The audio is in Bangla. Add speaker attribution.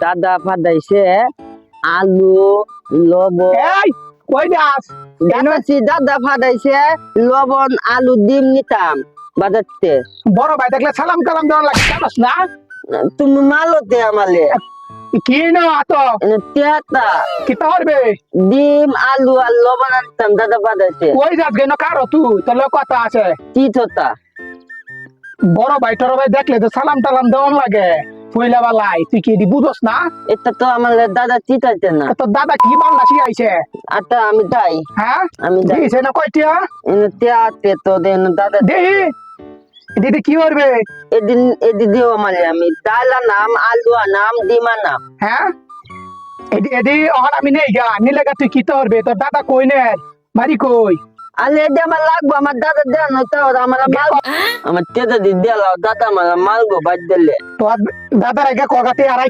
Speaker 1: দাদা ফাদাইছে আলু লবণ।
Speaker 2: এই কই যাস?
Speaker 1: দাদা ফাদাইছে লবণ আলু ডিম নিতাম বাজারতে।
Speaker 2: বড় ভাই দেখলে সালাম কালাম দেওয়ার লাগে, জানাস না?
Speaker 1: তুমি মালতে আমালে
Speaker 2: কি না তো
Speaker 1: তেতা
Speaker 2: কি পারবে?
Speaker 1: ডিম আলু আর লবণ আনতাম দাদা ফাদাইছে।
Speaker 2: কই যাস গেন কারো তুই তোর কথা আছে।
Speaker 1: তিথতা
Speaker 2: বড় ভাই টর ভাই দেখলে তো সালাম টালাম দেওয়ার লাগে পয়লা বেলায়, তুই কি বুঝোস না?
Speaker 1: এটা তো আমার দাদা চিতাইছে না।
Speaker 2: তোর দাদা কি বাংলা শিখাইছে?
Speaker 1: আচ্ছা আমি যাই।
Speaker 2: হ্যাঁ
Speaker 1: আমি যাই।
Speaker 2: দিয়েছে না কয়টিয়া?
Speaker 1: তেয়াতে তো দেন দাদা
Speaker 2: দেহি দিদি কি করবে?
Speaker 1: এদিন দিও আমালে আমি ডাল আনাম আলু আনাম ডিম আনাম।
Speaker 2: হ্যাঁ এদি ওখানে আমি নেই গা নিলে গা তুই কি করবে? তোর দাদা কই নে বাড়ি কই?
Speaker 1: আলে এটা আমার লাগবো, আমার দাদা দেন হইতো আমার মাল। আমার তেদা দি দিলাও দাদা আমার মালগো বাদ দিলে।
Speaker 2: তোর দাদার আগে কগাতে আর